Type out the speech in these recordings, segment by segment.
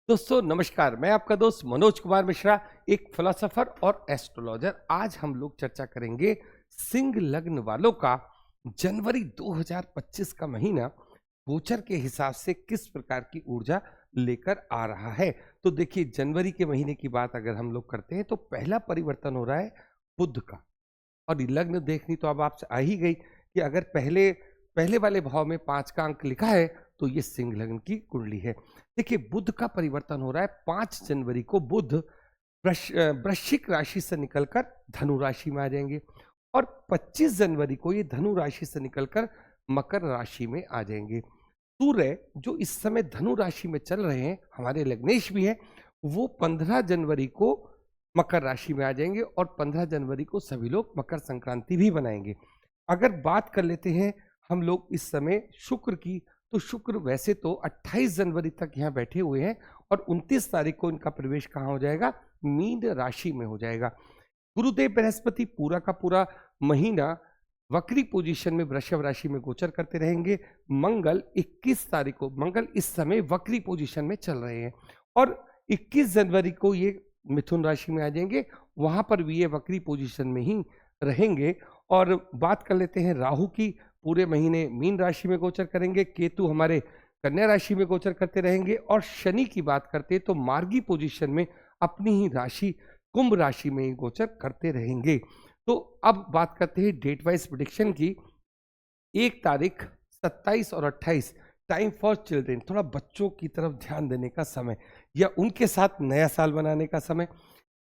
दोस्तों नमस्कार। मैं आपका दोस्त मनोज कुमार मिश्रा, एक फिलोसोफर और एस्ट्रोलॉजर। आज हम लोग चर्चा करेंगे सिंह लग्न वालों का जनवरी 2025 का महीना गोचर के हिसाब से किस प्रकार की ऊर्जा लेकर आ रहा है। तो देखिए, जनवरी के महीने की बात अगर हम लोग करते हैं तो पहला परिवर्तन हो रहा है बुध का। और ये लग्न देखनी तो अब आपसे आ ही गई कि अगर पहले पहले वाले भाव में 5 का अंक लिखा है तो ये सिंह लग्न की कुंडली है। देखिए, बुध का परिवर्तन हो रहा है 5 जनवरी को। बुध वृश्चिक राशि से निकलकर धनु राशि में आ जाएंगे और 25 जनवरी को ये धनु राशि से निकलकर मकर राशि में आ जाएंगे। सूर्य जो इस समय धनु राशि में चल रहे हैं, हमारे लग्नेश भी है, वो 15 जनवरी को मकर राशि में आ जाएंगे और 15 जनवरी को सभी लोग मकर संक्रांति भी मनाएंगे। अगर बात कर लेते हैं हम लोग इस समय शुक्र की, तो शुक्र वैसे तो 28 जनवरी तक यहाँ बैठे हुए हैं और 29 तारीख को इनका प्रवेश कहाँ हो जाएगा? मीन राशि में हो जाएगा। गुरुदेव बृहस्पति पूरा का पूरा महीना वक्री पोजीशन में वृषभ राशि में गोचर करते रहेंगे। मंगल 21 तारीख को, मंगल इस समय वक्री पोजीशन में चल रहे हैं और 21 जनवरी को ये मिथुन राशि में आ जाएंगे। वहां पर भी ये वक्री पोजीशन में ही रहेंगे। और बात कर लेते हैं राहु की, पूरे महीने मीन राशि में गोचर करेंगे। केतु हमारे कन्या राशि में गोचर करते रहेंगे और शनि की बात करते हैं तो मार्गी पोजीशन में अपनी ही राशि कुंभ राशि में ही गोचर करते रहेंगे। तो अब बात करते हैं डेट वाइज प्रिडिक्शन की। 1 तारीख, 27 और 28 टाइम फॉर चिल्ड्रेन, थोड़ा बच्चों की तरफ ध्यान देने का समय या उनके साथ नया साल मनाने का समय।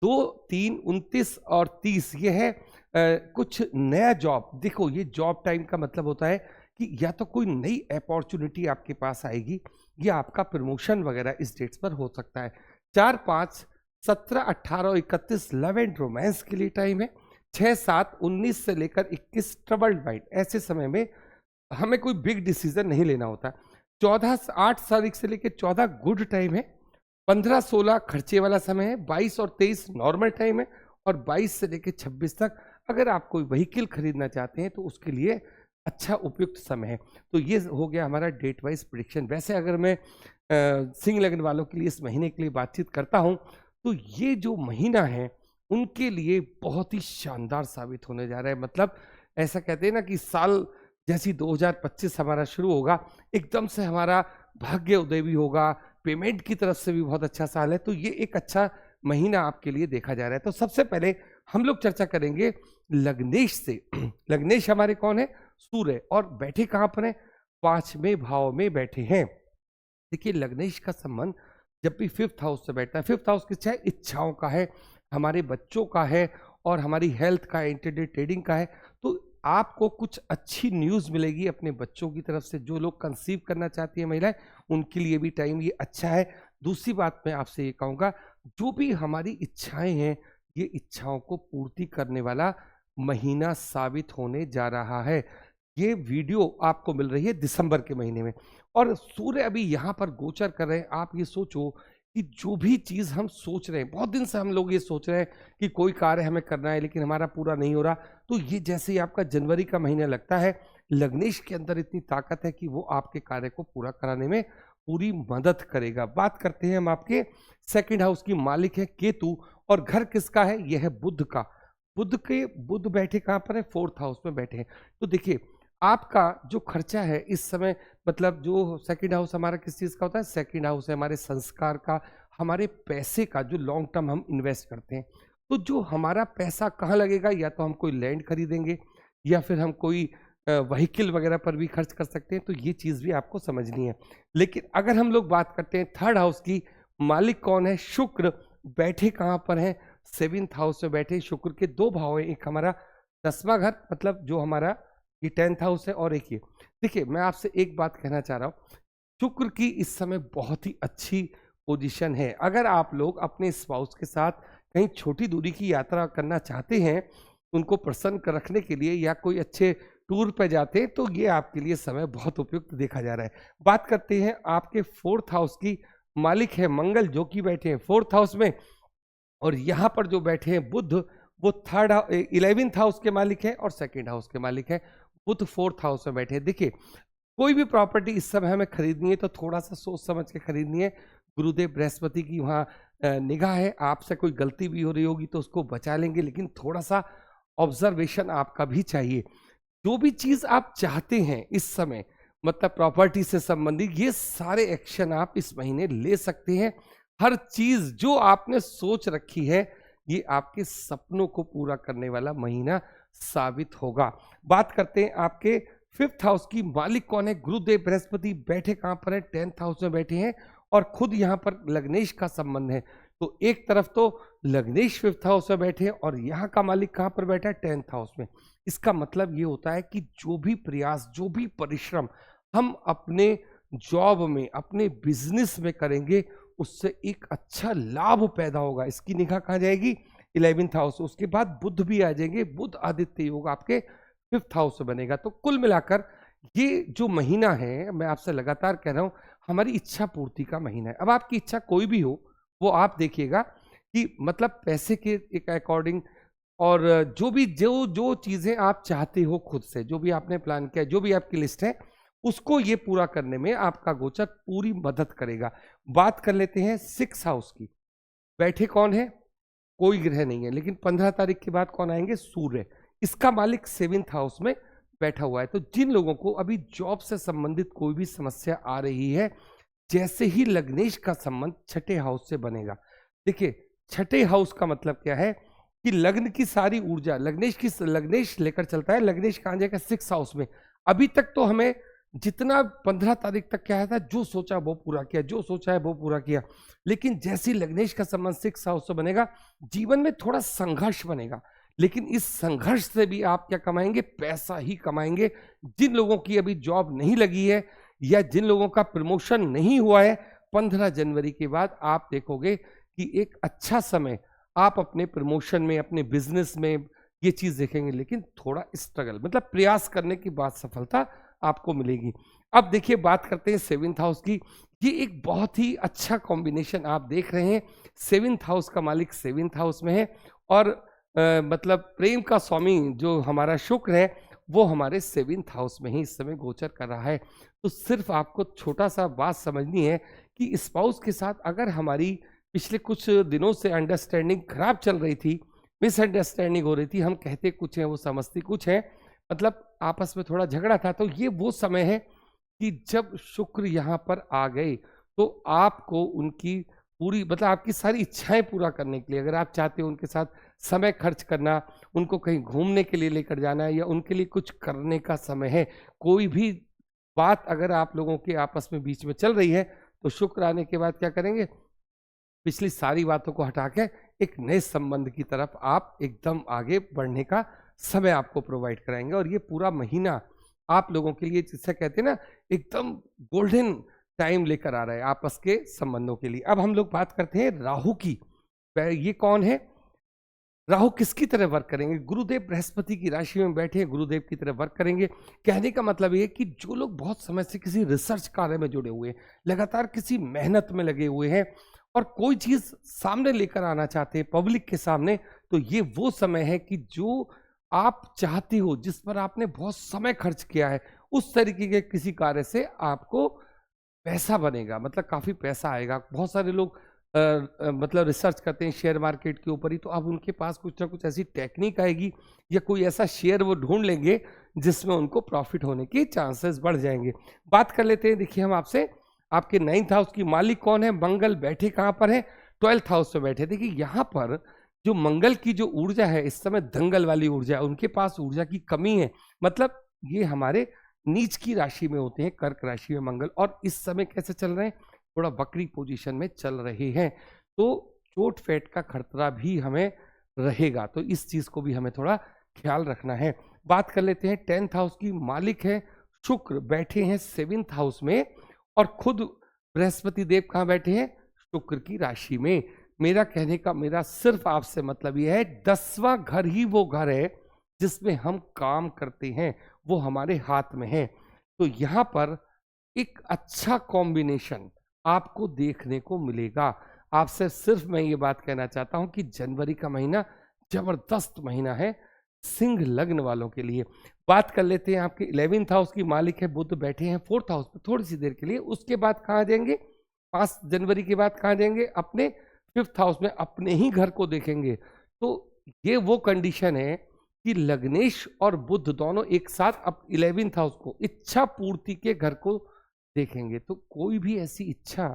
2, 3, 29 और 30 ये है कुछ नया जॉब। देखो, ये जॉब टाइम का मतलब होता है कि या तो कोई नई अपॉर्चुनिटी आपके पास आएगी या आपका प्रमोशन वगैरह इस डेट्स पर हो सकता है। 4, 5, 17, 18 और 31 लव एंड रोमांस के लिए टाइम है। 6, 7, 19 से लेकर 21 ट्रबल्ड माइंड, ऐसे समय में हमें कोई बिग डिसीजन नहीं लेना होता। 14, 8 तारीख से लेकर 14 गुड टाइम है। 15, 16 खर्चे वाला समय है। 22 और 23 नॉर्मल टाइम है और 22 से लेकर 26 तक अगर आप कोई व्हीकल खरीदना चाहते हैं तो उसके लिए अच्छा उपयुक्त समय है। तो ये हो गया हमारा डेट वाइज प्रिडिक्शन। वैसे अगर मैं सिंह लग्न वालों के लिए इस महीने के लिए बातचीत करता हूं तो ये जो महीना है उनके लिए बहुत ही शानदार साबित होने जा रहा है। मतलब ऐसा कहते हैं ना कि साल जैसी 2025 हमारा शुरू होगा, एकदम से हमारा भाग्य उदय भी होगा, पेमेंट की तरफ से भी बहुत अच्छा साल है। तो ये एक अच्छा महीना आपके लिए देखा जा रहा है। तो सबसे पहले हम लोग चर्चा करेंगे लग्नेश से। लग्नेश हमारे कौन है? सूर्य। और बैठे कहां पर है? 5वें भाव में बैठे हैं। देखिए, लग्नेश का संबंध जब भी 5th हाउस से बैठता है, 5th हाउस किसका है? इच्छाओं का है, हमारे बच्चों का है और हमारी हेल्थ का, इंटरडे ट्रेडिंग का है। तो आपको कुछ अच्छी न्यूज़ मिलेगी अपने बच्चों की तरफ से। जो लोग कंसीव करना चाहती हैं महिलाएं, उनके लिए भी टाइम ये अच्छा है। दूसरी बात मैं आपसे ये कहूँगा, जो भी हमारी इच्छाएं हैं, ये इच्छाओं को पूर्ति करने वाला महीना साबित होने जा रहा है। ये वीडियो आपको मिल रही है दिसंबर के महीने में और सूर्य अभी यहाँ पर गोचर कर रहे हैं। आप ये सोचो कि जो भी चीज़ हम सोच रहे हैं, बहुत दिन से हम लोग ये सोच रहे हैं कि कोई कार्य हमें करना है लेकिन हमारा पूरा नहीं हो रहा, तो ये जैसे ही आपका जनवरी का महीना लगता है, लग्नेश के अंदर इतनी ताकत है कि वो आपके कार्य को पूरा कराने में पूरी मदद करेगा। बात करते हैं हम आपके सेकंड हाउस की। मालिक है केतु और घर किसका है? यह है बुध का। बुध बैठे कहाँ पर है? 4th हाउस में बैठे हैं। तो देखिए, आपका जो खर्चा है इस समय, मतलब जो सेकंड हाउस हमारा किस चीज़ का होता है? सेकंड हाउस है हमारे संस्कार का, हमारे पैसे का, जो लॉन्ग टर्म हम इन्वेस्ट करते हैं। तो जो हमारा पैसा कहाँ लगेगा? या तो हम कोई लैंड खरीदेंगे या फिर हम कोई व्हीकल वगैरह पर भी खर्च कर सकते हैं। तो ये चीज़ भी आपको समझनी है। लेकिन अगर हम लोग बात करते हैं 3rd हाउस की, मालिक कौन है? शुक्र। बैठे कहाँ पर हैं? 7th हाउस में बैठे। शुक्र के 2 भाव हैं, एक हमारा 10वां घर, मतलब जो हमारा ये 10th हाउस है, और एक ये। देखिए, मैं आपसे एक बात कहना चाह रहा हूँ, शुक्र की इस समय बहुत ही अच्छी पोजीशन है। अगर आप लोग अपने स्पाउस के साथ कहीं छोटी दूरी की यात्रा करना चाहते हैं, उनको प्रसन्न रखने के लिए, या कोई अच्छे टूर पे जाते हैं, तो ये आपके लिए समय बहुत उपयुक्त देखा जा रहा है। बात करते हैं आपके 4th हाउस की। मालिक है मंगल, जो कि बैठे हैं 4th हाउस में, और यहाँ पर जो बैठे हैं बुध, वो 11th हाउस के मालिक है और 2nd हाउस के मालिक है। बुध 4th हाउस में बैठे हैं। देखिए, कोई भी प्रॉपर्टी इस समय हमें खरीदनी है तो थोड़ा सा सोच समझ के खरीदनी है। गुरुदेव बृहस्पति की वहाँ निगाह है, आपसे कोई गलती भी हो रही होगी तो उसको बचा लेंगे, लेकिन थोड़ा सा ऑब्जर्वेशन आपका भी चाहिए। जो भी चीज आप चाहते हैं इस समय, मतलब प्रॉपर्टी से संबंधित, ये सारे एक्शन आप इस महीने ले सकते हैं। हर चीज जो आपने सोच रखी है ये आपके सपनों को पूरा करने वाला महीना साबित होगा। बात करते हैं आपके 5th हाउस की। मालिक कौन है? गुरुदेव बृहस्पति बैठे कहां पर है? 10th हाउस में बैठे हैं और खुद यहां पर लग्नेश का संबंध है। तो एक तरफ तो लग्नेश 5th हाउस में बैठे हैं और यहां का मालिक कहां पर बैठा है? 10th हाउस में। इसका मतलब ये होता है कि जो भी प्रयास, जो भी परिश्रम हम अपने जॉब में, अपने बिजनेस में करेंगे, उससे एक अच्छा लाभ पैदा होगा। इसकी निगाह कहां जाएगी? 11th house. उसके बाद बुध भी आ जाएंगे। बुध आदित्य योग आपके 5th हाउस से बनेगा। तो कुल मिलाकर ये जो महीना है, मैं आपसे लगातार कह रहा हूं, हमारी इच्छा पूर्ति का महीना है। अब आपकी इच्छा कोई भी हो, वो आप देखिएगा कि मतलब पैसे के एक अकॉर्डिंग, और जो भी जो जो चीजें आप चाहते हो खुद से, जो भी आपने प्लान किया, जो भी आपकी लिस्ट है, उसको ये पूरा करने में आपका गोचर पूरी मदद करेगा। बात कर लेते हैं 6th हाउस की। बैठे कौन है? कोई ग्रह नहीं है, लेकिन 15 तारीख के बाद कौन आएंगे? सूर्य। इसका मालिक 7th हाउस में बैठा हुआ है। तो जिन लोगों को अभी जॉब से संबंधित कोई भी समस्या आ रही है, जैसे ही लग्नेश का संबंध 6ठे हाउस से बनेगा, देखिए 6ठे हाउस का मतलब क्या है कि लग्न की सारी ऊर्जा लग्नेश लेकर चलता है। लग्नेश कहां जाएगा? 6th हाउस में। अभी तक तो हमें जितना 15 तारीख तक क्या था, जो सोचा वो पूरा किया, जो सोचा है वो पूरा किया, लेकिन जैसी लग्नेश का संबंध 6th हाउस से बनेगा, जीवन में थोड़ा संघर्ष बनेगा, लेकिन इस संघर्ष से भी आप क्या कमाएंगे? पैसा ही कमाएंगे। जिन लोगों की अभी जॉब नहीं लगी है या जिन लोगों का प्रमोशन नहीं हुआ है, 15 जनवरी के बाद आप देखोगे कि एक अच्छा समय आप अपने प्रमोशन में, अपने बिजनेस में ये चीज देखेंगे, लेकिन थोड़ा स्ट्रगल, मतलब प्रयास करने के बाद सफलता आपको मिलेगी। अब देखिए, बात करते हैं 7th हाउस की। ये एक बहुत ही अच्छा कॉम्बिनेशन आप देख रहे हैं। 7th हाउस का मालिक 7th हाउस में है और मतलब प्रेम का स्वामी जो हमारा शुक्र है, वो हमारे 7th हाउस में ही इस समय गोचर कर रहा है। तो सिर्फ आपको छोटा सा बात समझनी है कि स्पाउस के साथ अगर हमारी पिछले कुछ दिनों से अंडरस्टैंडिंग खराब चल रही थी, मिसअंडरस्टैंडिंग हो रही थी, हम कहते कुछ हैं, वो समझती कुछ है, मतलब आपस में थोड़ा झगड़ा था, तो ये वो समय है कि जब शुक्र यहाँ पर आ गए तो आपको उनकी पूरी, मतलब आपकी सारी इच्छाएं पूरा करने के लिए, अगर आप चाहते हो उनके साथ समय खर्च करना, उनको कहीं घूमने के लिए लेकर जाना है या उनके लिए कुछ करने का समय है, कोई भी बात अगर आप लोगों के आपस में बीच में चल रही है, तो शुक्र आने के बाद क्या करेंगे? पिछली सारी बातों को हटा के एक नए संबंध की तरफ आप एकदम आगे बढ़ने का समय आपको प्रोवाइड कराएंगे। और ये पूरा महीना आप लोगों के लिए, जिसे कहते हैं ना, एकदम गोल्डन टाइम लेकर आ रहा है आपस के संबंधों के लिए। अब हम लोग बात करते हैं राहु की। ये कौन है? राहु किसकी तरह वर्क करेंगे? गुरुदेव बृहस्पति की राशि में बैठे हैं, गुरुदेव की तरह वर्क करेंगे। कहने का मतलब ये है कि जो लोग बहुत समय से किसी रिसर्च कार्य में जुड़े हुए हैं, लगातार किसी मेहनत में लगे हुए हैं और कोई चीज सामने लेकर आना चाहते हैं पब्लिक के सामने, तो ये वो समय है कि जो आप चाहते हो, जिस पर आपने बहुत समय खर्च किया है, उस तरीके के किसी कार्य से आपको पैसा बनेगा, मतलब काफी पैसा आएगा। बहुत सारे लोग मतलब रिसर्च करते हैं शेयर मार्केट के ऊपर ही, तो अब उनके पास कुछ ना कुछ ऐसी टेक्निक आएगी या कोई ऐसा शेयर वो ढूंढ लेंगे जिसमें उनको प्रॉफिट होने के चांसेस बढ़ जाएंगे। बात कर लेते हैं, देखिए हम आपसे, आपके 9th हाउस की मालिक कौन है? मंगल। बैठे कहां पर है? 12th हाउस में बैठे। देखिए यहाँ पर जो मंगल की जो ऊर्जा है, इस समय दंगल वाली ऊर्जा है, उनके पास ऊर्जा की कमी है, मतलब ये हमारे नीच की राशि में होते हैं, कर्क राशि में मंगल, और इस समय कैसे चल रहे हैं? थोड़ा वक्री पोजीशन में चल रहे हैं, तो चोट फेट का खतरा भी हमें रहेगा, तो इस चीज को भी हमें थोड़ा ख्याल रखना है। बात कर लेते हैं 10th हाउस की। मालिक है शुक्र, बैठे हैं 7th हाउस में और खुद बृहस्पति देव कहाँ बैठे हैं? शुक्र की राशि में। मेरा कहने का, मेरा सिर्फ आपसे मतलब यह है, 10वां घर ही वो घर है जिसमें हम काम करते हैं, वो हमारे हाथ में है। तो यहाँ पर एक अच्छा कॉम्बिनेशन आपको देखने को मिलेगा। आपसे सिर्फ मैं ये बात कहना चाहता हूं कि जनवरी का महीना जबरदस्त महीना है सिंह लग्न वालों के लिए। बात कर लेते हैं आपके 11th हाउस की। मालिक है बुध, बैठे हैं 4th हाउस में थोड़ी सी देर के लिए, उसके बाद कहाँ जाएंगे? 5 जनवरी के बाद कहाँ जाएंगे? अपने 5th हाउस में, अपने ही घर को देखेंगे। तो ये वो कंडीशन है कि लग्नेश और बुध दोनों एक साथ अब 11th हाउस को, इच्छा पूर्ति के घर को देखेंगे। तो कोई भी ऐसी इच्छा,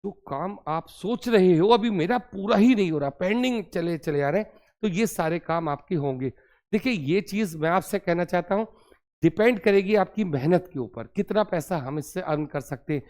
जो काम आप सोच रहे हो अभी मेरा पूरा ही नहीं हो रहा, पेंडिंग चले चले आ रहे हैं, तो ये सारे काम आपके होंगे। देखिए, ये चीज मैं आपसे कहना चाहता हूं, डिपेंड करेगी आपकी मेहनत के ऊपर, कितना पैसा हम इससे अर्न कर सकते हैं।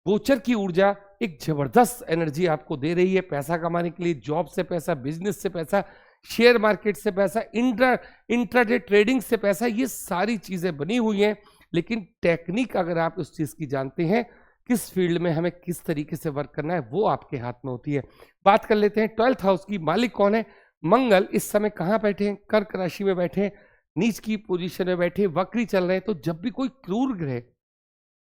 गोचर की ऊर्जा एक जबरदस्त एनर्जी आपको दे रही है पैसा कमाने के लिए, जॉब से पैसा, बिजनेस से पैसा, शेयर मार्केट से पैसा, इंट्राडे ट्रेडिंग से पैसा, ये सारी चीजें बनी हुई हैं। लेकिन टेक्निक अगर आप उस चीज की जानते हैं, किस फील्ड में हमें किस तरीके से वर्क करना है, वो आपके हाथ में होती है। बात कर लेते हैं 12th हाउस की, मालिक कौन है? मंगल। इस समय कहाँ बैठे हैं? कर्क राशि में बैठे हैं, नीच की पोजीशन में बैठे, वक्री चल रहे हैं। तो जब भी कोई क्रूर ग्रह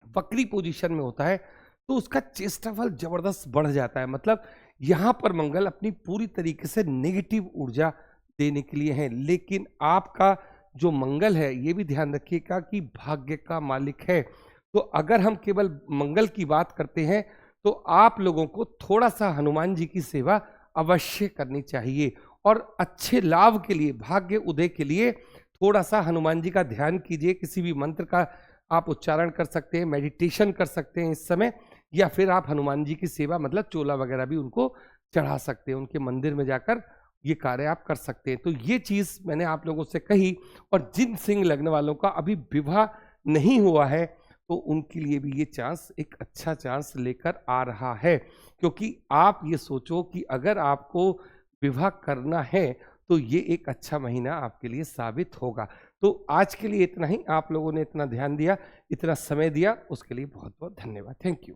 वक्री पोजीशन में होता है तो उसका चेष्टाफल जबरदस्त बढ़ जाता है। मतलब यहां पर मंगल अपनी पूरी तरीके से नेगेटिव ऊर्जा देने के लिए है। लेकिन आपका जो मंगल है, ये भी ध्यान रखिएगा कि भाग्य का मालिक है। तो अगर हम केवल मंगल की बात करते हैं तो आप लोगों को थोड़ा सा हनुमान जी की सेवा अवश्य करनी चाहिए, और अच्छे लाभ के लिए, भाग्य उदय के लिए थोड़ा सा हनुमान जी का ध्यान कीजिए। किसी भी मंत्र का आप उच्चारण कर सकते हैं, मेडिटेशन कर सकते हैं इस समय, या फिर आप हनुमान जी की सेवा, मतलब चोला वगैरह भी उनको चढ़ा सकते हैं, उनके मंदिर में जाकर ये कार्य आप कर सकते हैं। तो ये चीज मैंने आप लोगों से कही। और जिन सिंह लग्न वालों का अभी विवाह नहीं हुआ है, तो उनके लिए भी ये चांस एक अच्छा चांस लेकर आ रहा है। क्योंकि आप ये सोचो कि अगर आपको विवाह करना है तो ये एक अच्छा महीना आपके लिए साबित होगा। तो आज के लिए इतना ही। आप लोगों ने इतना ध्यान दिया, इतना समय दिया, उसके लिए बहुत बहुत धन्यवाद। Thank you.